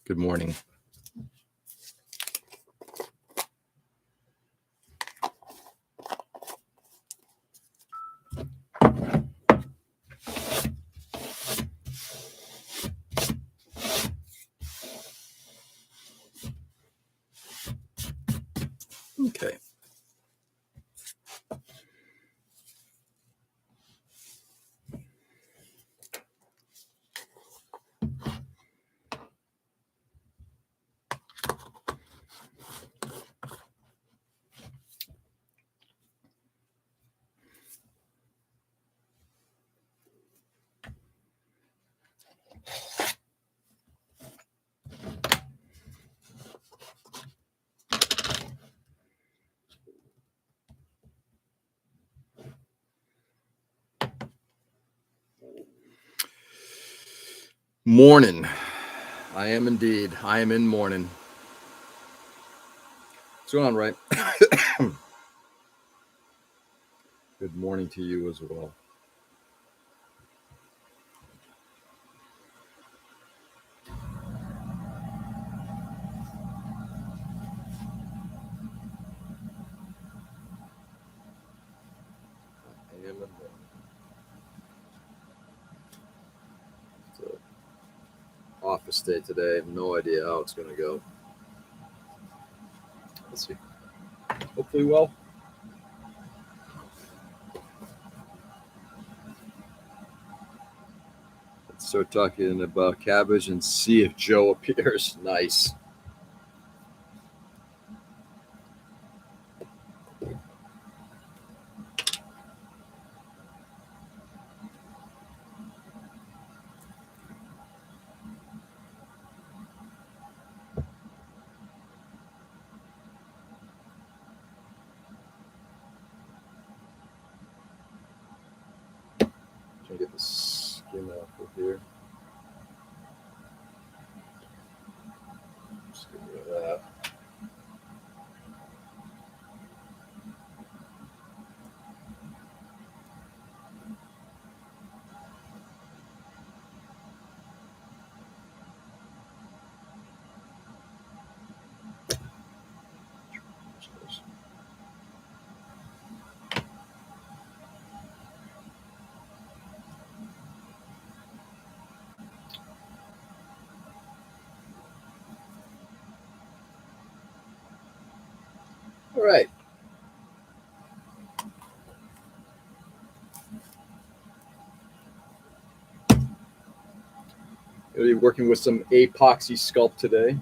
Good morning. Okay. Morning. I am indeed. I am in morning. What's going on, right? Good morning to you as well. I am in morning. It's an office day today. I have no idea how it's going to go. Let's see. Hopefully well. Let's start talking about cabbage and see if Joe appears. Nice. Trying to get the skin off of here. Just get rid of that. All right. Going to be working with some epoxy sculpt today.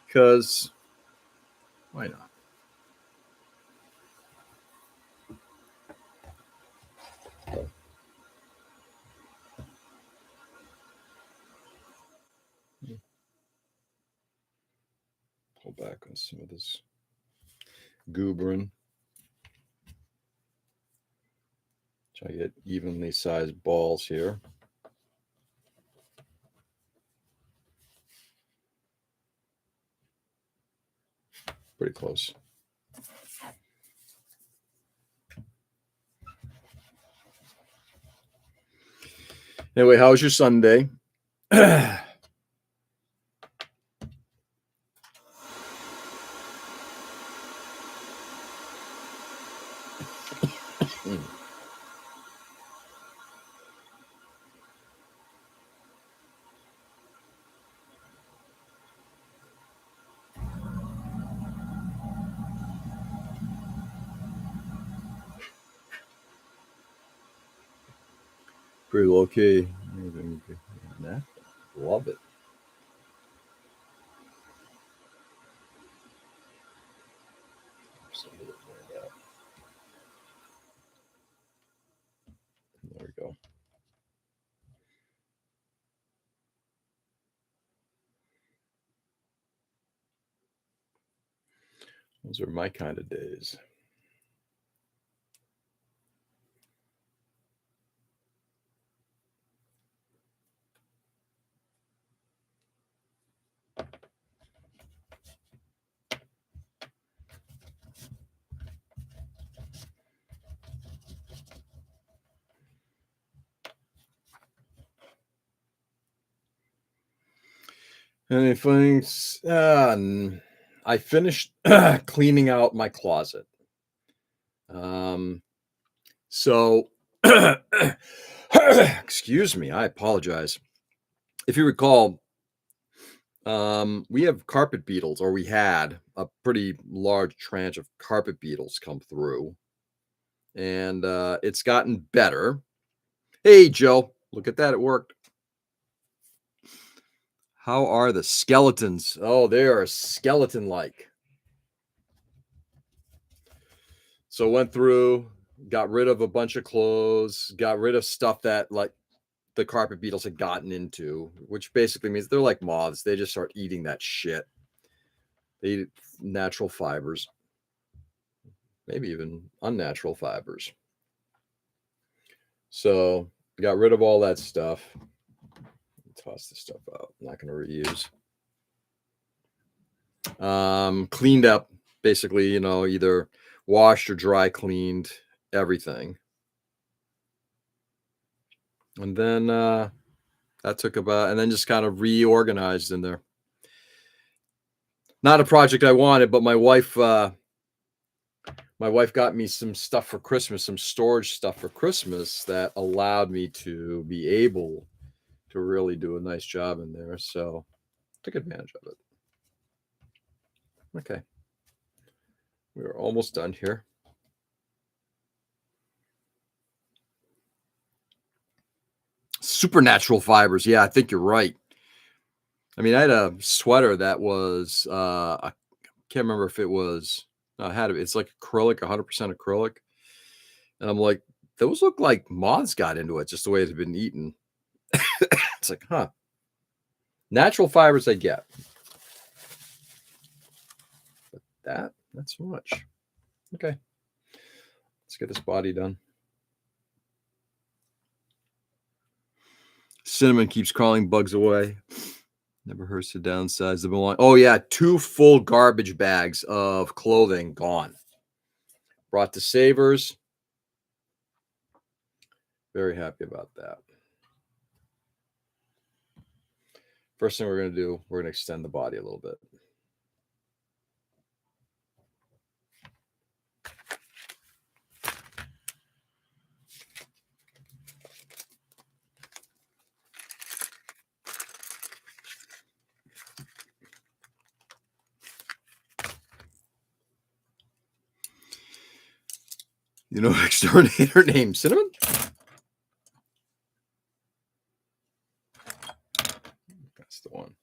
Because why not? Pull back on some of this goobering. Try to get evenly sized balls here. Pretty close. Anyway, how was your Sunday? Pretty low key. Love it. There we go. Those are my kind of days. Anything? I finished cleaning out my closet. Um, so, excuse me, I apologize. If you recall, we have carpet beetles, or we had a pretty large tranche of carpet beetles come through, and it's gotten better. Hey, Joe, look at that, it worked. How are the skeletons? Oh, they are skeleton like. So went through, got rid of a bunch of clothes, got rid of stuff that like the carpet beetles had gotten into, which basically means they're like moths. They just start eating that shit. They eat natural fibers, maybe even unnatural fibers. So got rid of all that stuff. Toss this stuff out. I'm not going to reuse. Cleaned up, basically, either washed or dry cleaned everything. And then that took about, and then just kind of reorganized in there. Not a project I wanted, but my wife got me some stuff for Christmas, some storage stuff for Christmas that allowed me to be able to really do a nice job in there. So took advantage of it. Okay. We're almost done here. Supernatural fibers. Yeah, I think you're right. I mean, I had a sweater that was I can't remember if it was it's like acrylic, 100% acrylic. And I'm like, those look like moths got into it, just the way it's been eaten. It's like, huh. Natural fibers I get. But not so much. Okay. Let's get this body done. Cinnamon keeps crawling bugs away. Never hurts to downsize the belong. Oh, yeah. 2 full garbage bags of clothing gone. Brought to Savers. Very happy about that. First thing we're going to do, we're going to extend the body a little bit. You know, exterminator named Cinnamon? That's the one.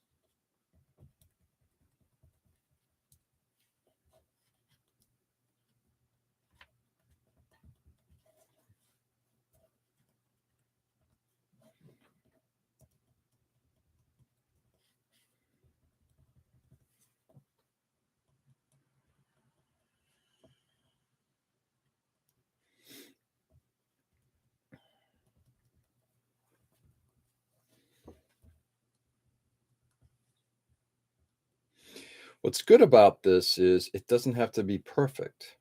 What's good about this is it doesn't have to be perfect.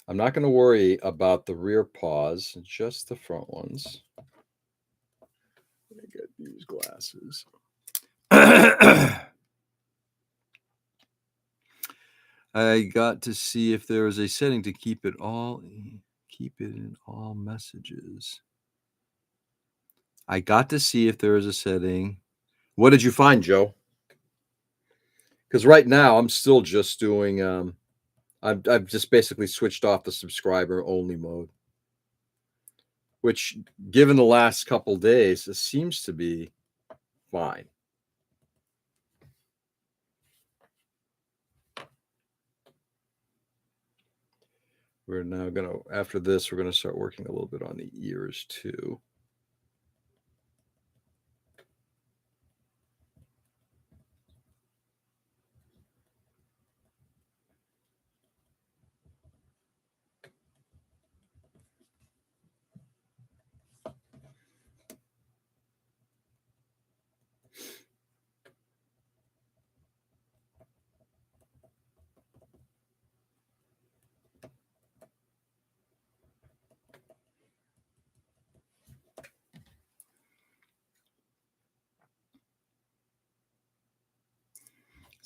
I'm not going to worry about the rear paws, just the front ones. Let me get these glasses. I got to see if there was a setting to keep it in all messages. I got to see if there was a setting. What did you find, Joe? Because right now I'm still just doing. I've just basically switched off the subscriber only mode, which, given the last couple days, it seems to be fine. We're now after this, we're going to start working a little bit on the ears too.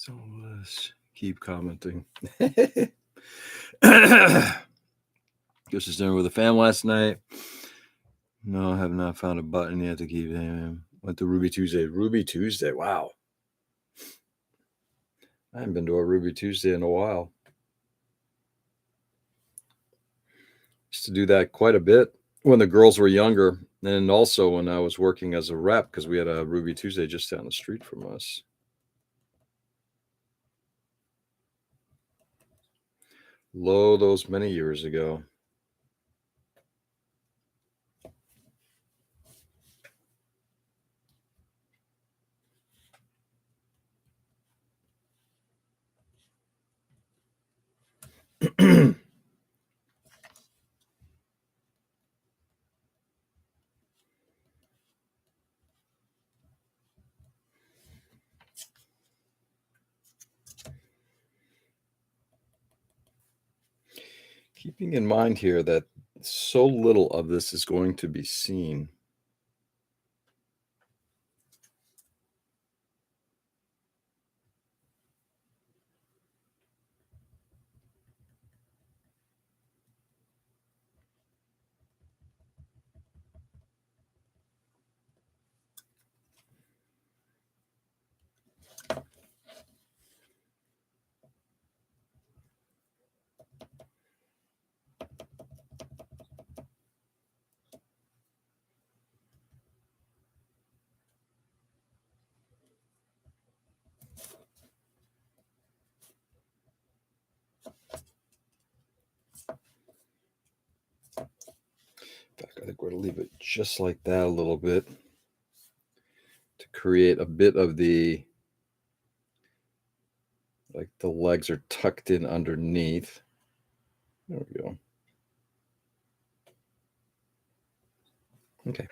So let's keep commenting. Goes to dinner with the fam last night. No, I have not found a button yet to keep him. Went to Ruby Tuesday. Ruby Tuesday. Wow. I haven't been to a Ruby Tuesday in a while. Used to do that quite a bit when the girls were younger, and also when I was working as a rep, because we had a Ruby Tuesday just down the street from us. Lo, those many years ago. Keeping in mind here that so little of this is going to be seen. In fact, I think we're going to leave it just like that a little bit to create a bit of the, like the legs are tucked in underneath. There we go. Okay.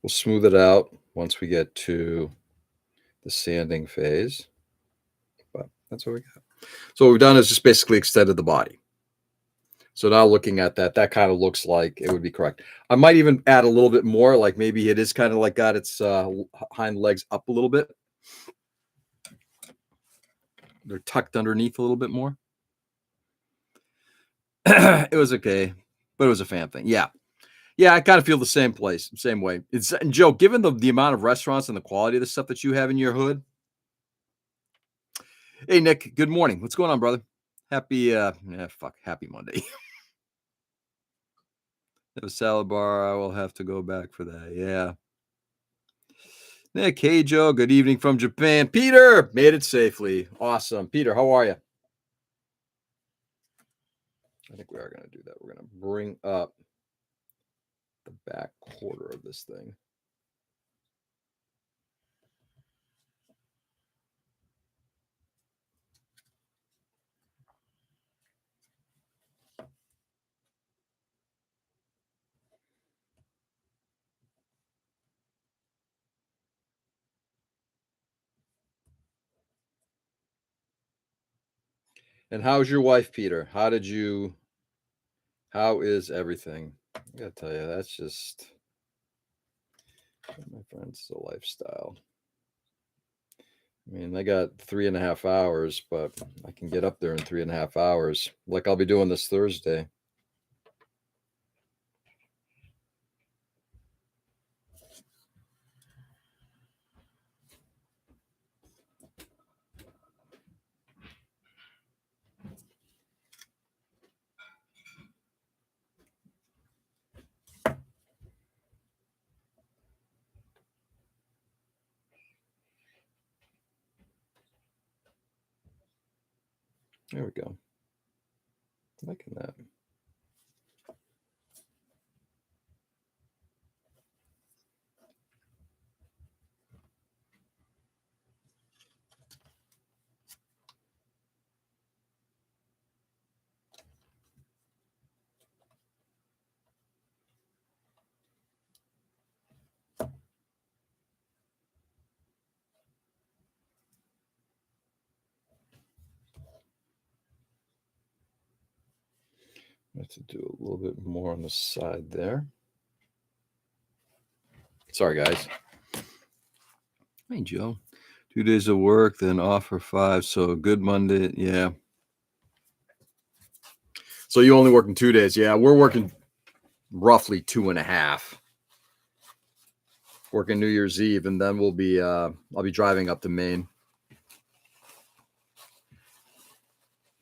We'll smooth it out once we get to the sanding phase, but that's what we got. So what we've done is just basically extended the body. So now looking at that, that kind of looks like it would be correct. I might even add a little bit more, like maybe it is kind of like got its hind legs up a little bit. They're tucked underneath a little bit more. It was okay, but it was a fan thing. Yeah. Yeah, I kind of feel the same way. And Joe, given the amount of restaurants and the quality of the stuff that you have in your hood. Hey, Nick, good morning. What's going on, brother? Happy Monday. The salad bar, I will have to go back for that. Yeah. Nick, hey, Joe, good evening from Japan. Peter, made it safely. Awesome. Peter, how are you? I think we are going to do that. We're going to bring up the back quarter of this thing. And how's your wife, Peter? How is everything? I gotta tell you, that's just, my friend, it's a lifestyle. I mean, I got 3.5 hours, but I can get up there in 3.5 hours, like I'll be doing this Thursday. There we go. Liking that. I have to do a little bit more on the side there. Sorry, guys. Hey, Joe. 2 days of work, then off for 5, so good Monday, yeah. So you only working 2 days, yeah, we're working roughly 2.5. Working New Year's Eve, and then we'll be, I'll be driving up to Maine.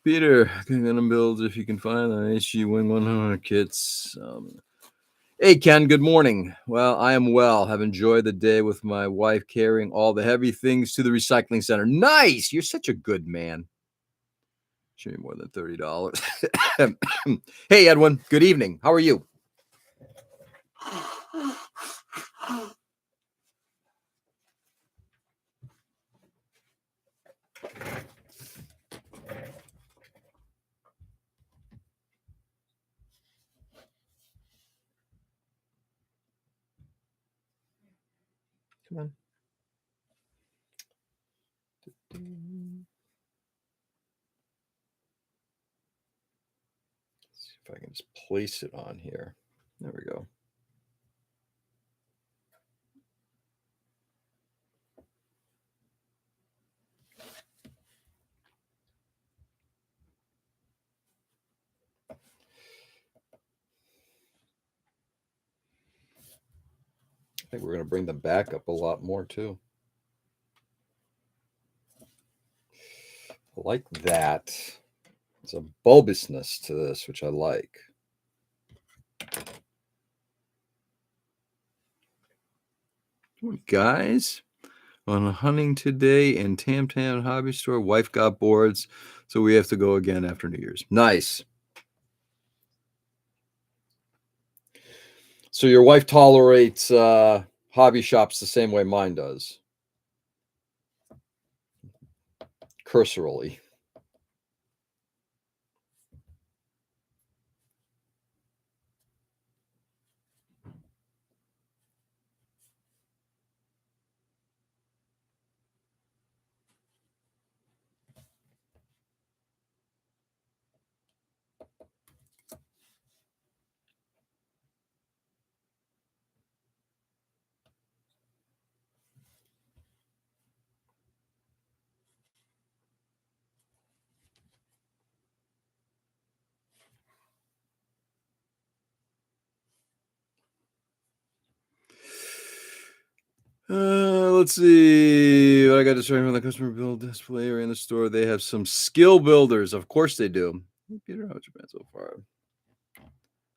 Peter, gonna build if you can find an HG Win 100 kits. Hey, Ken, good morning. Well, I am well. Have enjoyed the day with my wife carrying all the heavy things to the recycling center. Nice. You're such a good man. Should be more than $30. Hey, Edwin. Good evening. How are you? Come on. Let's see if I can just place it on here. There we go. I think we're going to bring the back up a lot more too. I like that. There's a bulbousness to this, which I like. Guys, on hunting today in Tam Tam Hobby Store, wife got boards, so we have to go again after New Year's. Nice. So your wife tolerates hobby shops the same way mine does. Cursorily. Let's see what I got to show you from the customer build display area in the store. They have some skill builders. Of course they do. Hey, Peter, how's your been so far?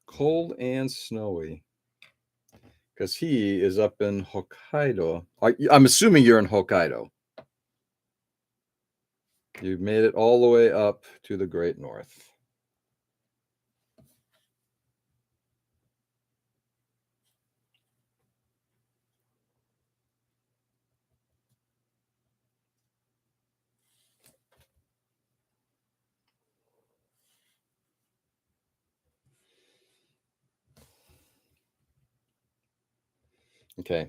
Cold and snowy. Because he is up in Hokkaido. I'm assuming you're in Hokkaido. You've made it all the way up to the Great North. Okay.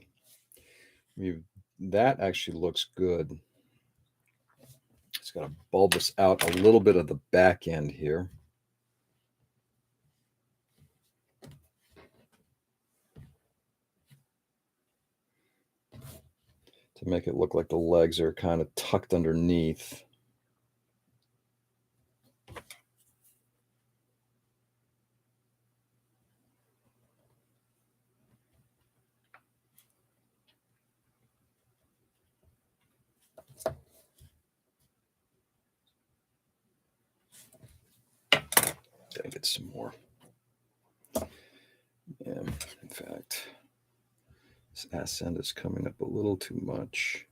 That actually looks good. It's got to bulbous out a little bit of the back end here. To make it look like the legs are kind of tucked underneath. Gotta get some more. Yeah, in fact, this ascent is coming up a little too much.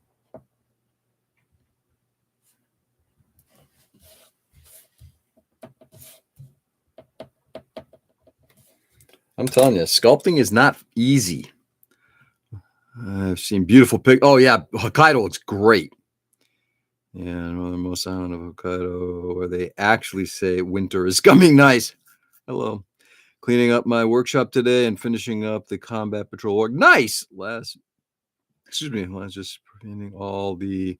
I'm telling you, sculpting is not easy. I've seen beautiful Oh yeah, Hokkaido looks great. Yeah, northernmost island of Hokkaido, where they actually say winter is coming. Nice. Hello. Cleaning up my workshop today and finishing up the combat patrol work. Nice. Last just painting all the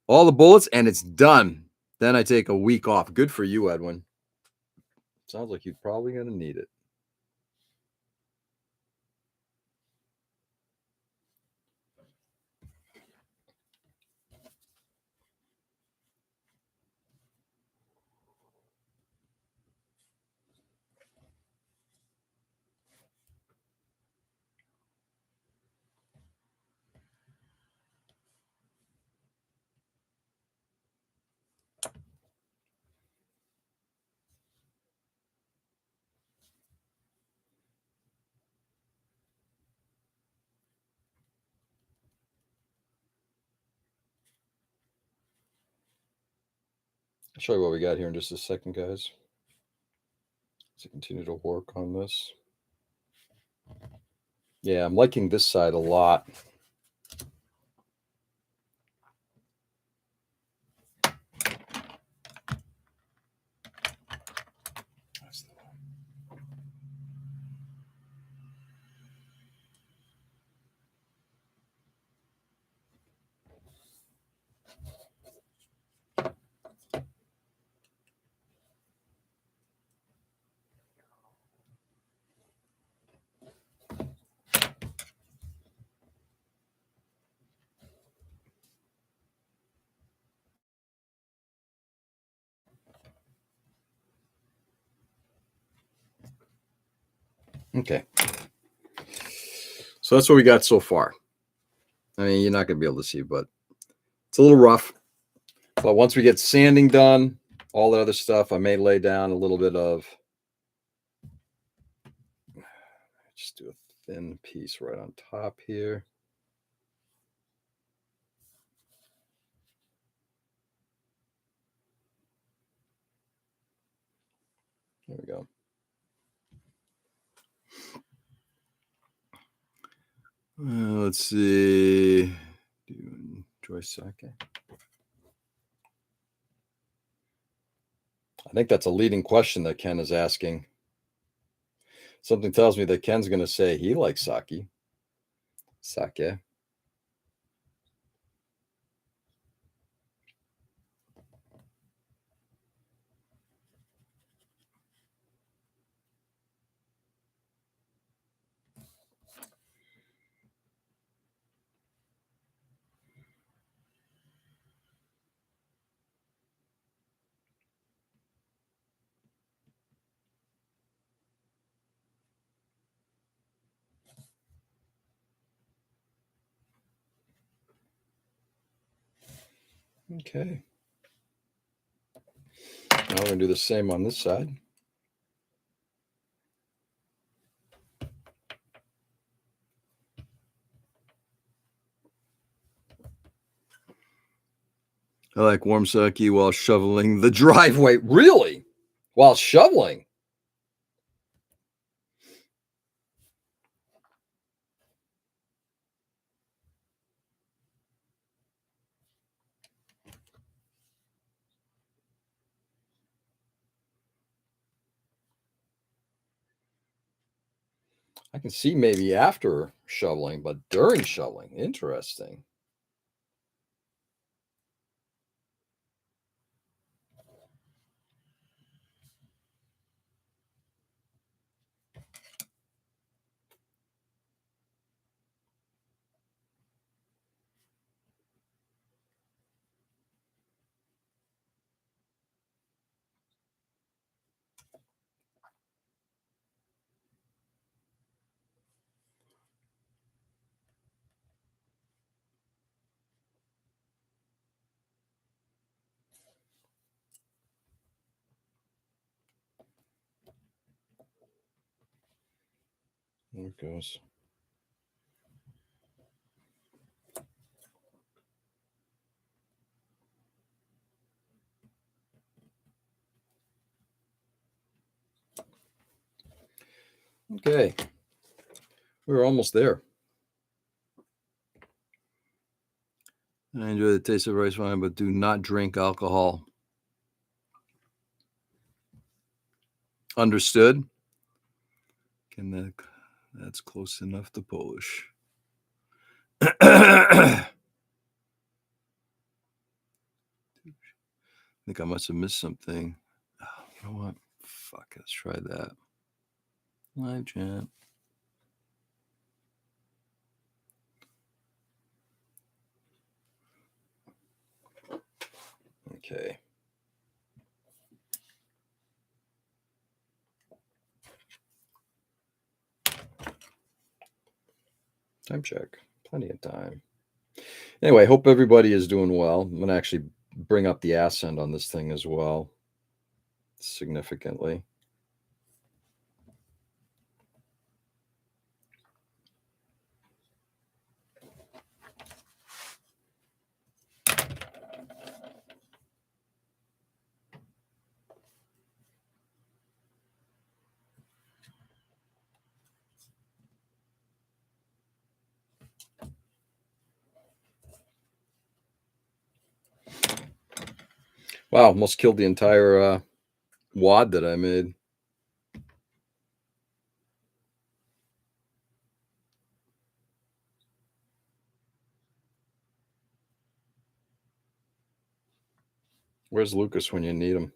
bullets and it's done. Then I take a week off. Good for you, Edwin. Sounds like you're probably going to need it. I'll show you what we got here in just a second, guys. Let's continue to work on this. Yeah, I'm liking this side a lot. That's the one. Okay. So that's what we got so far. I mean, you're not going to be able to see, but it's a little rough. But once we get sanding done, all that other stuff, I may lay down a little bit of, just do a thin piece right on top here. There we go. Let's see. Do you enjoy sake? I think that's a leading question that Ken is asking. Something tells me that Ken's going to say he likes sake. Sake. Okay. Now we're going to do the same on this side. I like warm sake while shoveling the driveway. Really? While shoveling? I can see maybe after shoveling, but during shoveling, interesting. There it goes. Okay. We're almost there. I enjoy the taste of rice wine, but do not drink alcohol. Understood? That's close enough to Polish. I think I must have missed something. Oh, you know what? Fuck, let's try that. Live chat. Okay. Time check. Plenty of time. Anyway, hope everybody is doing well. I'm going to actually bring up the accent on this thing as well, significantly. Wow, almost killed the entire wad that I made. Where's Lucas when you need him?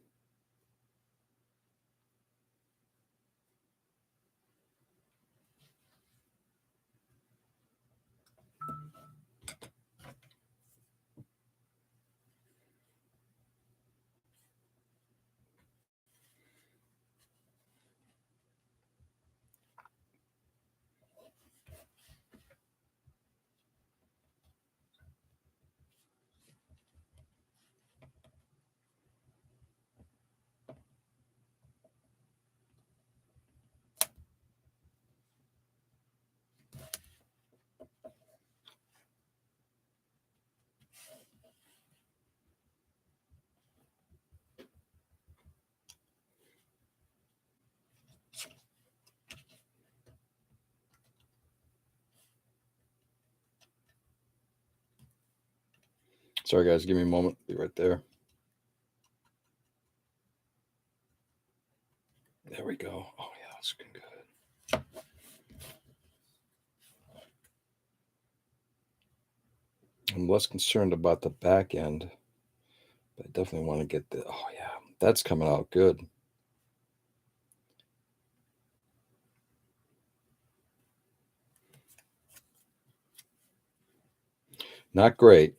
Sorry, guys. Give me a moment. Be right there. There we go. Oh, yeah, that's looking good. I'm less concerned about the back end, but I definitely want to get the. Oh, yeah, that's coming out good. Not great,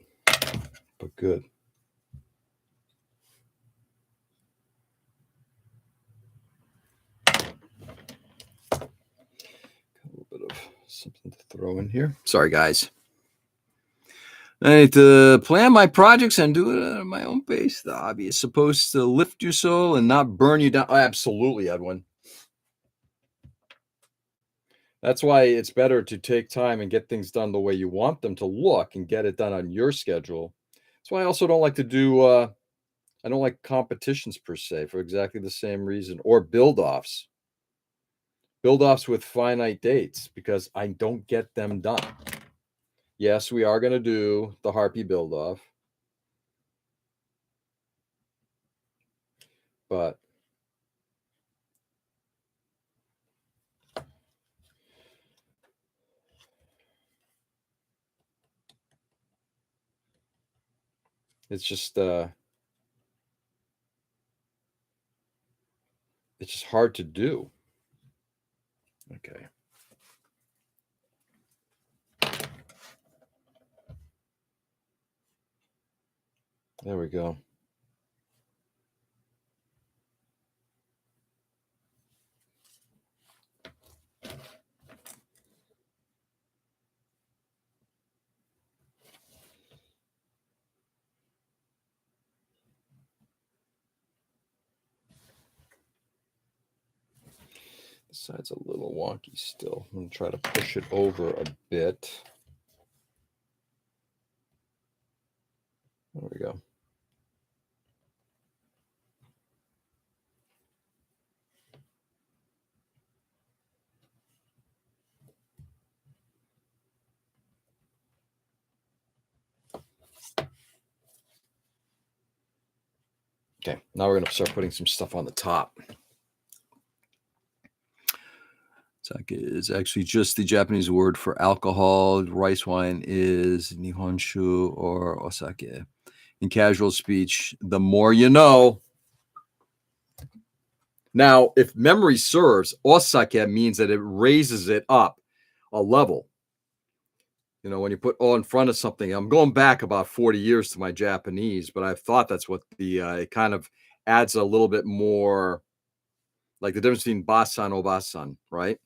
but good. Got a little bit of something to throw in here. Sorry, guys. I need to plan my projects and do it at my own pace. The hobby is supposed to lift your soul and not burn you down. Oh, absolutely, Edwin. That's why it's better to take time and get things done the way you want them to look and get it done on your schedule. That's why I also don't like to do I don't like competitions per se for exactly the same reason, or build offs. Build offs with finite dates because I don't get them done. Yes, we are going to do the Harpy build off, but it's just hard to do. Okay. There we go. The side's a little wonky still. I'm going to try to push it over a bit. There we go. Okay, now we're going to start putting some stuff on the top. Sake is actually just the Japanese word for alcohol. Rice wine is nihonshu or osake. In casual speech, the more you know. Now, if memory serves, osake means that it raises it up a level. You know, when you put O in front of something, I'm going back about 40 years to my Japanese, but I've thought that's what it kind of adds a little bit more, like the difference between basan, obasan, right?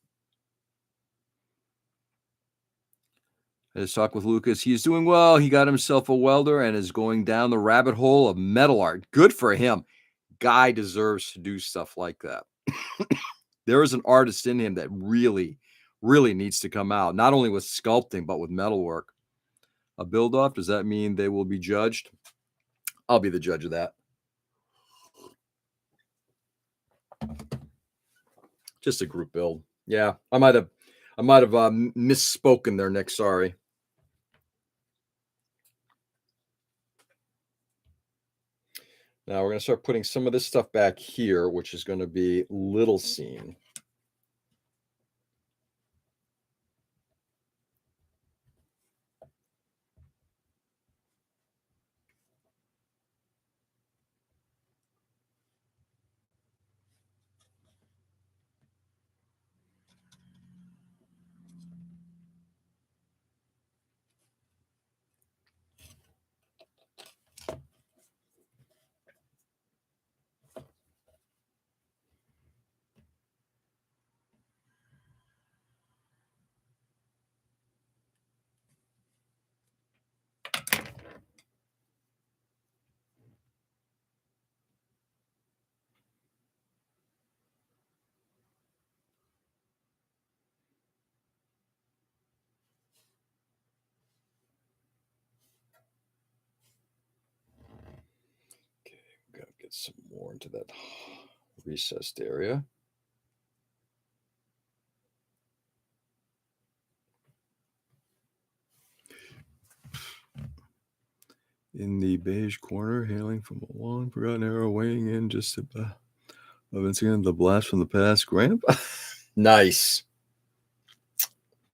I just talked with Lucas. He is doing well. He got himself a welder and is going down the rabbit hole of metal art. Good for him. Guy deserves to do stuff like that. There is an artist in him that really, really needs to come out, not only with sculpting, but with metalwork. A build off, does that mean they will be judged? I'll be the judge of that. Just a group build. Yeah, I might have misspoken there, Nick. Sorry. Now we're going to start putting some of this stuff back here, which is going to be little scene. Okay, we've got to get some more into that recessed area. In the beige corner, hailing from a long forgotten era, weighing in just above incident, the blast from the past. Grandpa. Nice.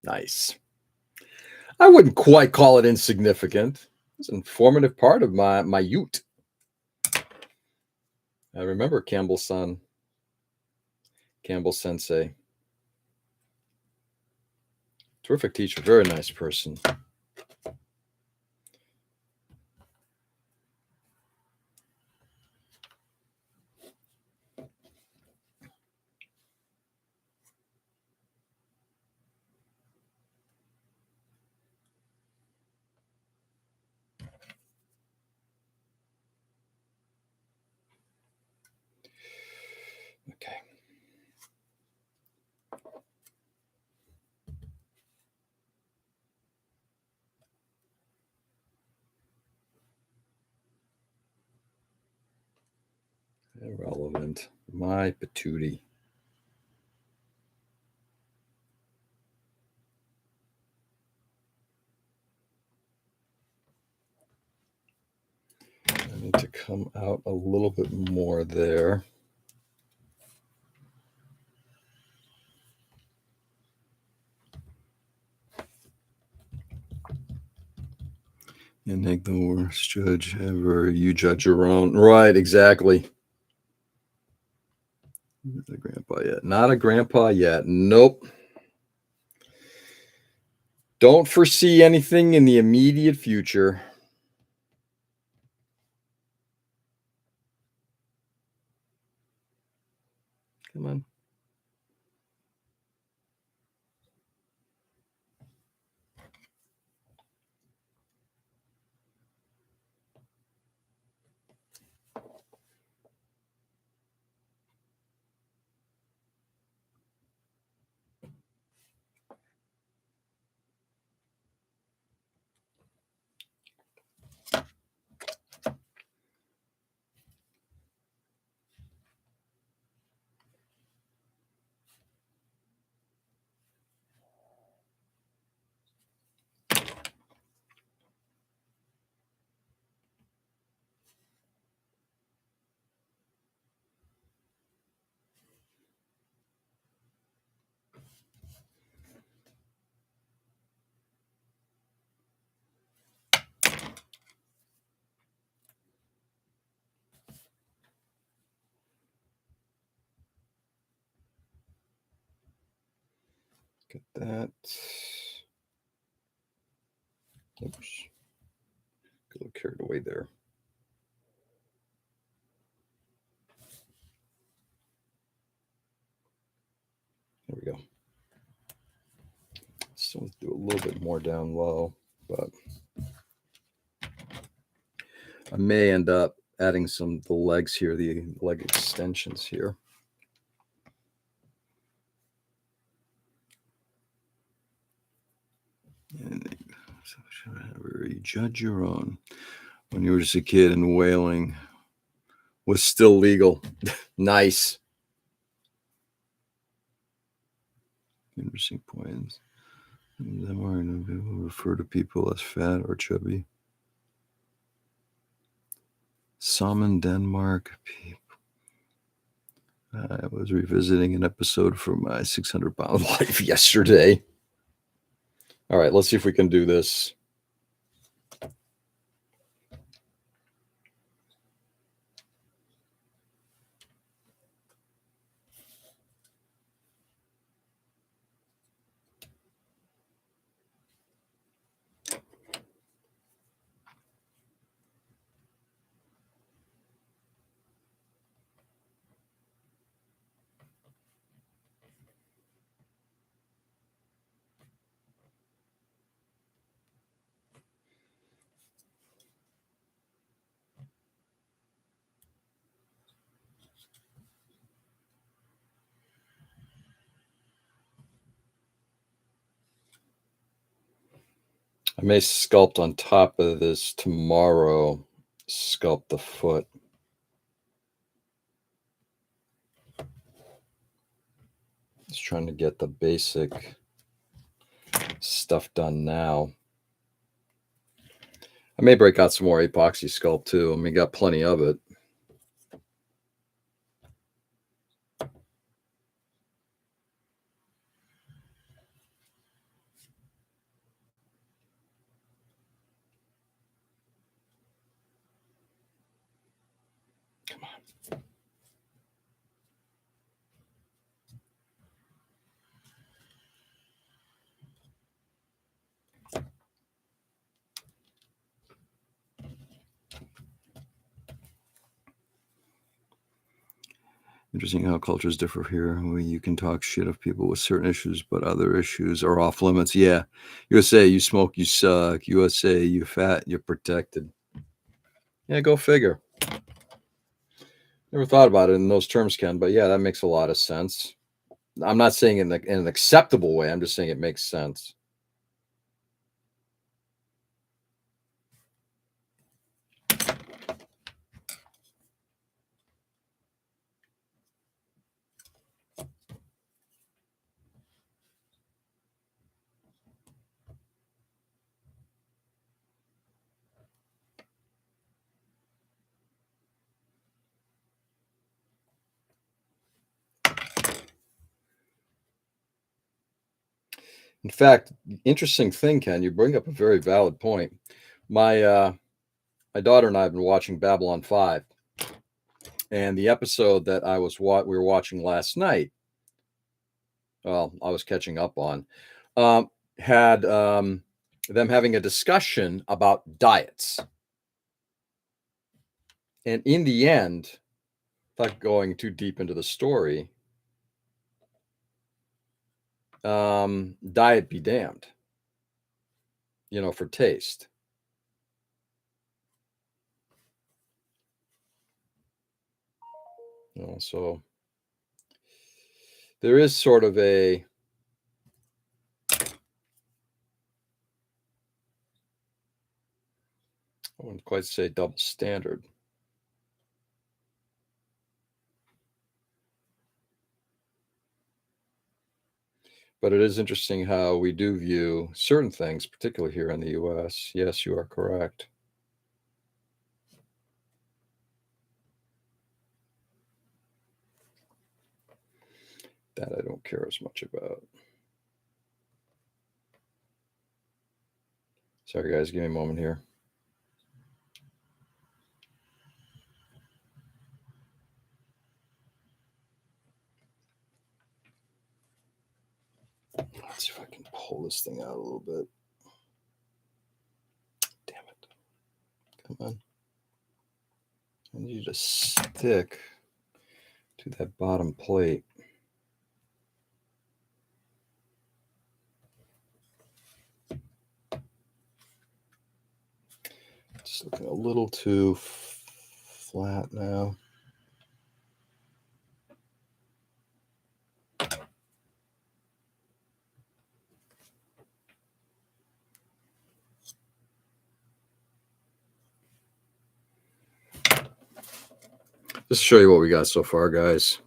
Nice. I wouldn't quite call it insignificant. It's an informative part of my youth. I remember Campbell's son, Campbell Sensei. Terrific teacher, very nice person. Okay. Irrelevant. My patootie. I need to come out a little bit more there. And make the worst judge ever. You judge your own. Right, exactly. Not a grandpa yet. Not a grandpa yet. Nope. Don't foresee anything in the immediate future. Come on. Get that. Oops. Got a little carried away there. There we go. Still do a little bit more down low, but I may end up adding some of the legs here, the leg extensions here. And you judge your own. When you were just a kid and whaling was still legal. Nice. Interesting points. Them are people refer to people as fat or chubby. Salmon, Denmark. I was revisiting an episode from my 600-pound life yesterday. All right, let's see if we can do this. I may sculpt on top of this tomorrow, sculpt the foot. Just trying to get the basic stuff done now. I may break out some more epoxy sculpt too. I mean, got plenty of it. Come on. Interesting how cultures differ here. Where you can talk shit of people with certain issues, but other issues are off limits. Yeah. USA, you smoke, you suck. USA, you fat, you're protected. Yeah, go figure. Never thought about it in those terms, Ken, but yeah, that makes a lot of sense. I'm not saying in an acceptable way. I'm just saying it makes sense. In fact, interesting thing, Ken, you bring up a very valid point. My daughter and I have been watching Babylon 5, and the episode that we were watching last night, well, I was catching up on, had them having a discussion about diets. And in the end, without going too deep into the story, diet be damned, for taste. So there is sort of I wouldn't quite say double standard. But it is interesting how we do view certain things, particularly here in the US. Yes, you are correct. That I don't care as much about. Sorry, guys, give me a moment here. Let's see if I can pull this thing out a little bit. Damn it. Come on. I need you to stick to that bottom plate. Just looking a little too flat now. Just to show you what we got so far, guys.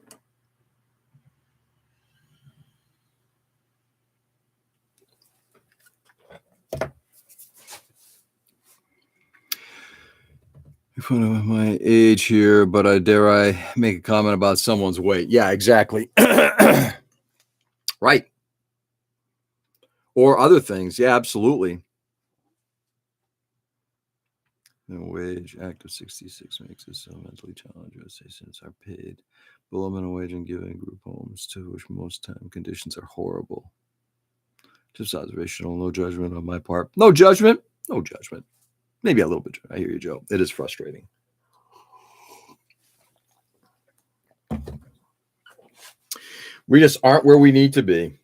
If fun of my age here, but dare I make a comment about someone's weight? Yeah, exactly. Right. Or other things. Yeah, absolutely. Minimum wage act of 66 makes it so mentally challenging as citizens are paid below minimum wage and given group homes to which most time conditions are horrible. Just observational, no judgment on my part. No judgment. No judgment. Maybe a little bit. I hear you, Joe. It is frustrating. We just aren't where we need to be.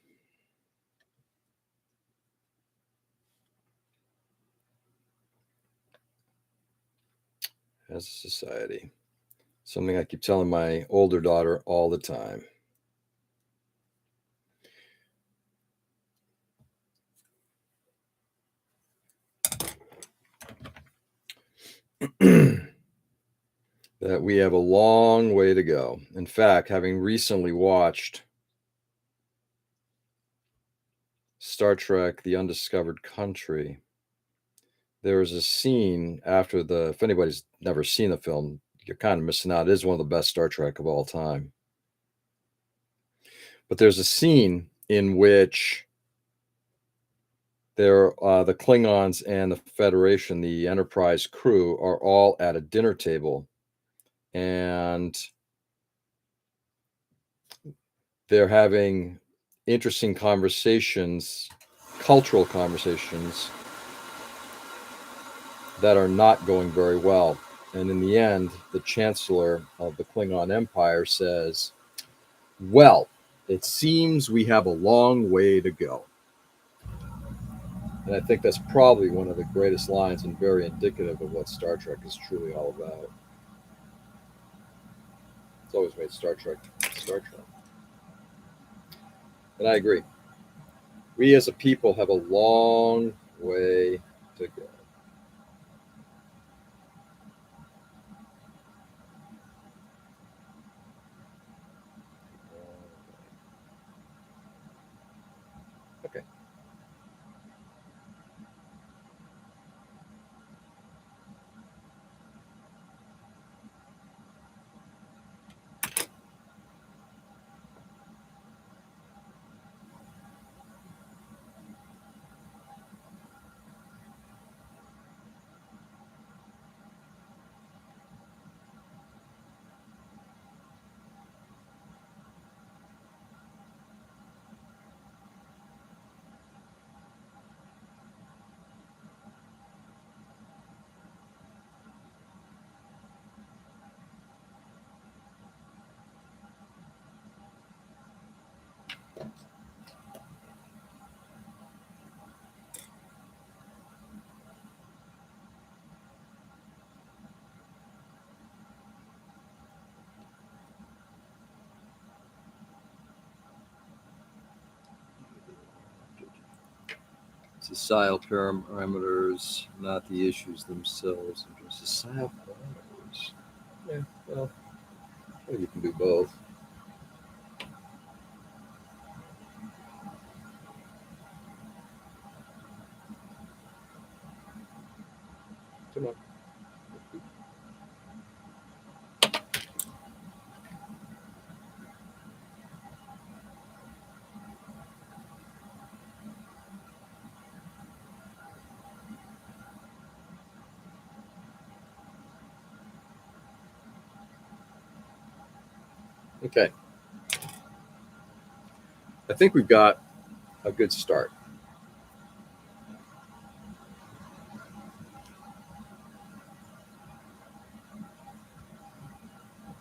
As a society. Something I keep telling my older daughter all the time. That we have a long way to go. In fact, having recently watched Star Trek The Undiscovered Country, there is a scene after if anybody's never seen the film, you're kind of missing out. It is one of the best Star Trek of all time. But there's a scene in which the Klingons and the Federation, the Enterprise crew, are all at a dinner table, and they're having interesting conversations, cultural conversations that are not going very well. And in the end, the Chancellor of the Klingon Empire says, "Well, it seems we have a long way to go." And I think that's probably one of the greatest lines and very indicative of what Star Trek is truly all about. It's always made Star Trek Star Trek. And I agree. We as a people have a long way to go. Okay. Societal parameters, not the issues themselves. Societal parameters. Yeah, well, you can do both. Come on. Okay. I think we've got a good start.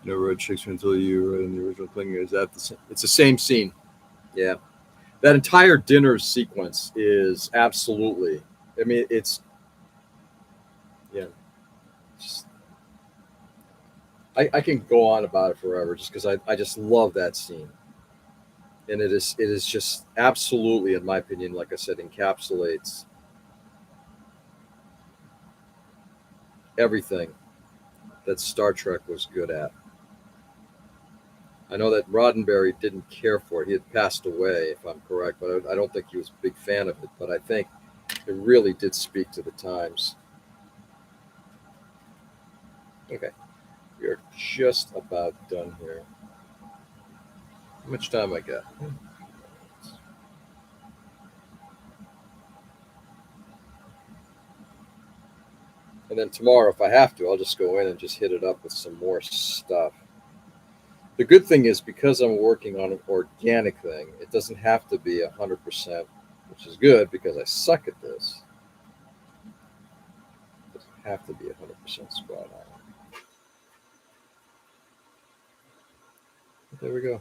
Never read Shakespeare until you read in the original thing. Is that it's the same scene? Yeah. That entire dinner sequence is absolutely. I mean, it's yeah. Just, I can go on about it forever just because I just love that scene, and it is just absolutely, in my opinion, like I said, encapsulates everything that Star Trek was good at. I know that Roddenberry didn't care for it. He had passed away, if I'm correct, but I don't think he was a big fan of it. But I think it really did speak to the times. Okay, we are just about done here. How much time I got? And then tomorrow, if I have to, I'll just go in and just hit it up with some more stuff. The good thing is because I'm working on an organic thing, it doesn't have to be 100%, which is good because I suck at this. It doesn't have to be 100% spot on. But there we go.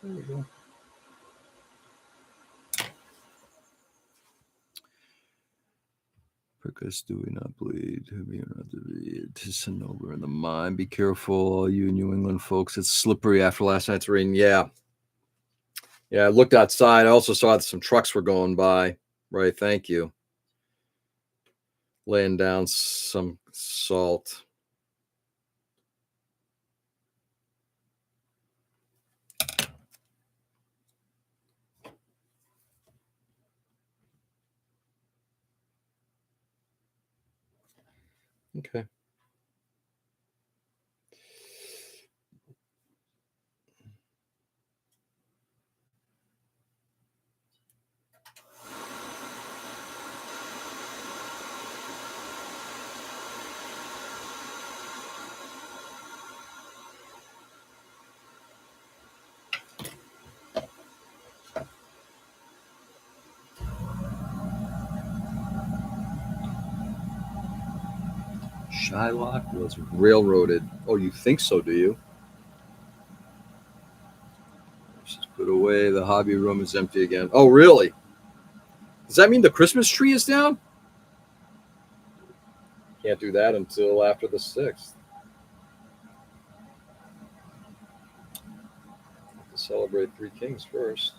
There we go. Because do we not bleed? We are not to be. It is an over in the mind. Be careful, all you New England folks. It's slippery after last night's rain. Yeah. Yeah, I looked outside. I also saw that some trucks were going by. Right. Thank you. Laying down some salt. Okay. Shylock was railroaded. Oh, you think so, do you? Just put away. The hobby room is empty again. Oh, really? Does that mean the Christmas tree is down? Can't do that until after the 6th. Have to celebrate Three Kings first.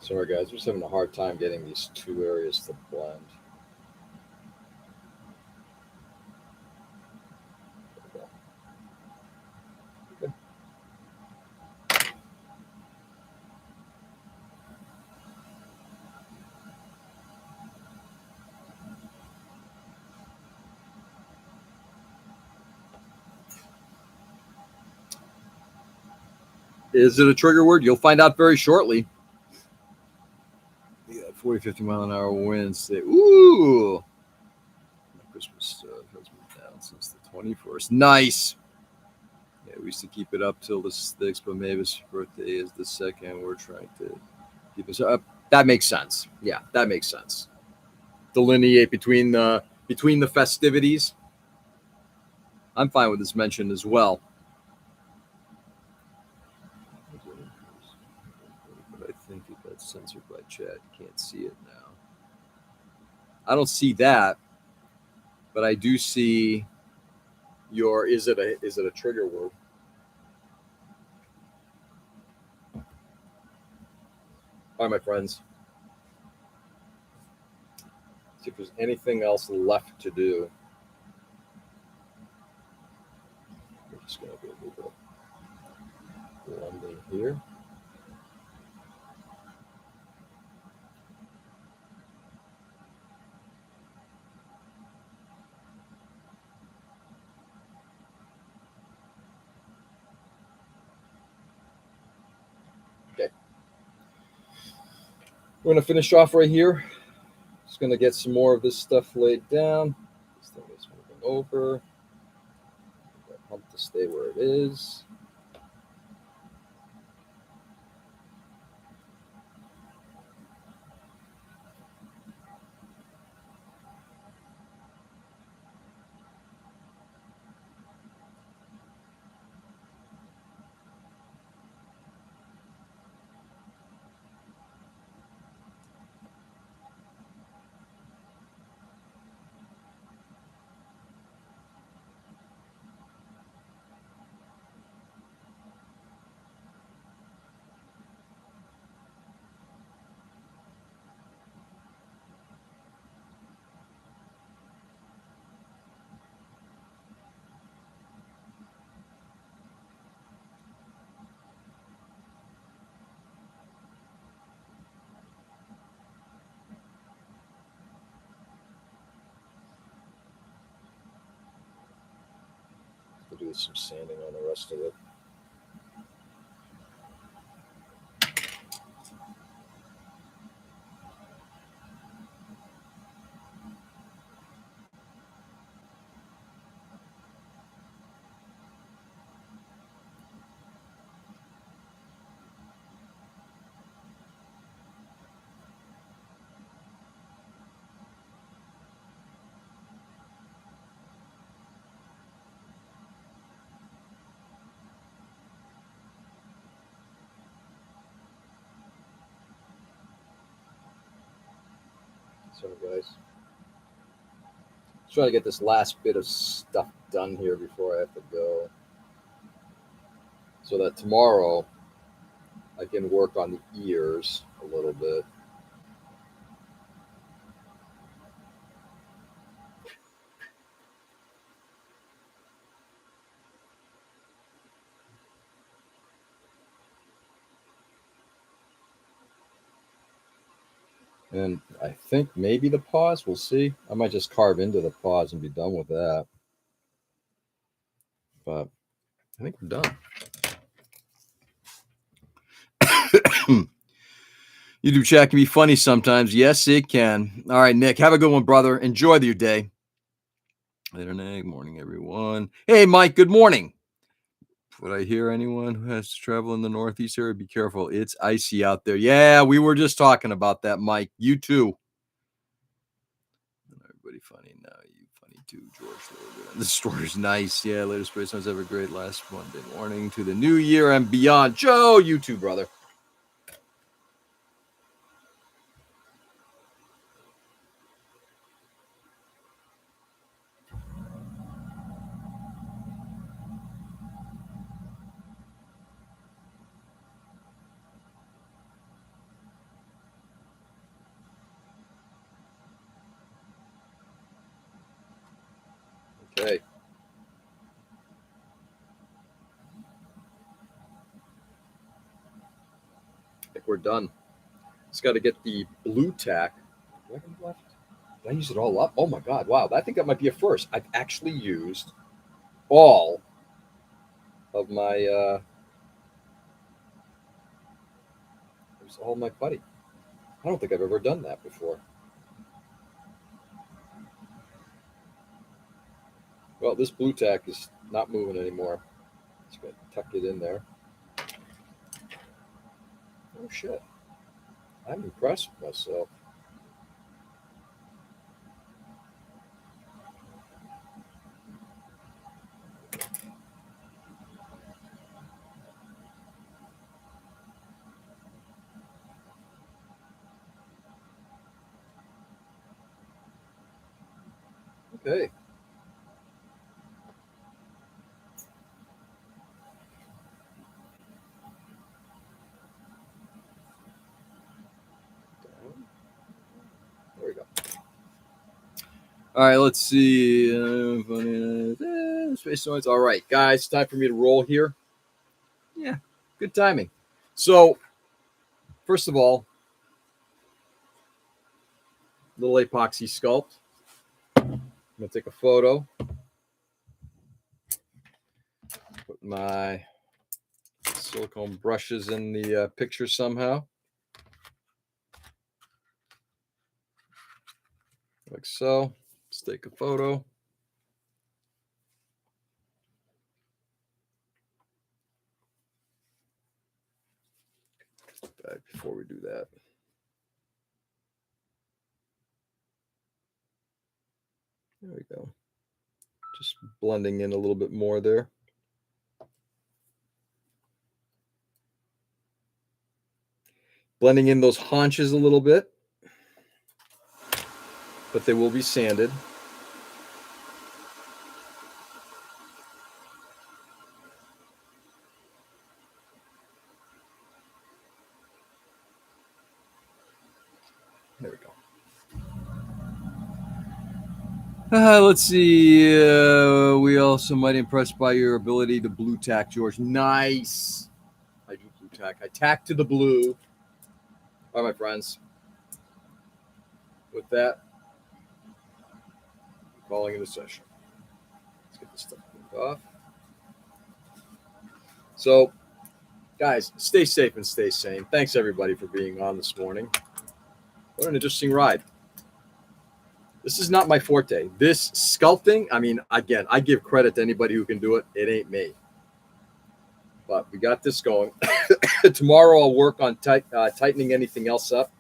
Sorry, guys. We're just having a hard time getting these two areas to blend. Okay. Is it a trigger word? You'll find out very shortly. Yeah, 40, 50 mile an hour winds. Ooh. Christmas stuff has been down since the 21st. Nice. Yeah, we used to keep it up till the 6th, but Mavis' birthday is the 2nd. We're trying to keep it up. That makes sense. Yeah, that makes sense. Delineate between the festivities. I'm fine with this mention as well. But I think if that's censored by chat, you can't see it now. I don't see that, but I do see your. Is it a trigger word? All right, my friends. See if there's anything else left to do. We're just going to do a little bit of blending here. We're going to finish off right here. Just going to get some more of this stuff laid down. This thing is moving over. That hump to stay where it is. We'll do some sanding on the rest of it. Sorry, guys. Try to get this last bit of stuff done here before I have to go, so that tomorrow I can work on the ears a little bit. And I think maybe the paws, we'll see. I might just carve into the paws and be done with that. But I think we're done. YouTube chat can be funny sometimes. Yes, it can. All right, Nick, have a good one, brother. Enjoy your day. Later, Nick. Morning, everyone. Hey, Mike, good morning. Would I hear anyone who has to travel in the Northeast area? Be careful. It's icy out there. Yeah, we were just talking about that, Mike. You too. Everybody funny now. You funny too, George. The store's nice. Yeah, latest space sounds have a great last Monday morning to the new year and beyond. Joe, you too, brother. Okay. I think we're done. Just got to get the blue tack. What left? Did I use it all up? Oh my God! Wow, I think that might be a first. I've actually used all of my it was all my putty. I don't think I've ever done that before. Well, this blue tack is not moving anymore. Just gonna tuck it in there. Oh shit! I'm impressed with myself. Okay. There we go. All right, let's see. Space noise. All right, guys, time for me to roll here. Yeah, good timing. So, first of all, little epoxy sculpt. I'm gonna take a photo. Put my silicone brushes in the picture somehow. like so. Let's take a photo. Back before we do that. There we go. Just blending in a little bit more there. Blending in those haunches a little bit, but they will be sanded. There we go. Let's see. We also might impressed by your ability to blue tack, George. Nice. I do blue tack. I tack to the blue. All right, my friends. With that, I'm calling it a session. Let's get this stuff off. So, guys, stay safe and stay sane. Thanks, everybody, for being on this morning. What an interesting ride. This is not my forte. This sculpting, I mean, again, I give credit to anybody who can do it. It ain't me. But we got this going. Tomorrow I'll work on tightening anything else up,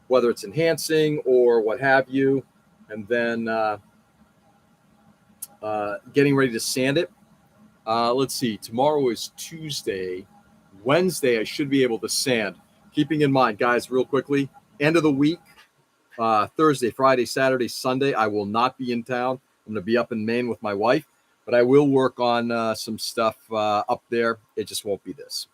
whether it's enhancing or what have you. And then getting ready to sand it. Let's see. Tomorrow is Tuesday. Wednesday, I should be able to sand. Keeping in mind, guys, real quickly, end of the week, Thursday, Friday, Saturday, Sunday, I will not be in town. I'm going to be up in Maine with my wife, but I will work on some stuff up there. It just won't be this.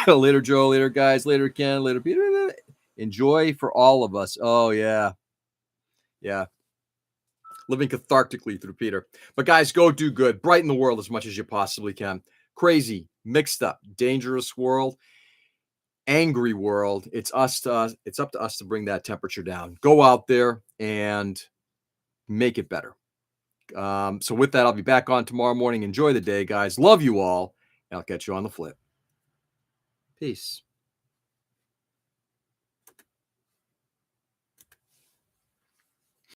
Later, Joe. Later, guys. Later, Ken. Later, Peter. Enjoy for all of us. Oh, yeah. Yeah. Living cathartically through Peter. But, guys, go do good. Brighten the world as much as you possibly can. Crazy, mixed up, dangerous world. Angry world. It's up to us to bring that temperature down. Go out there and make it better. So with that, I'll be back on tomorrow morning. Enjoy the day, guys. Love you all. And I'll catch you on the flip. Peace.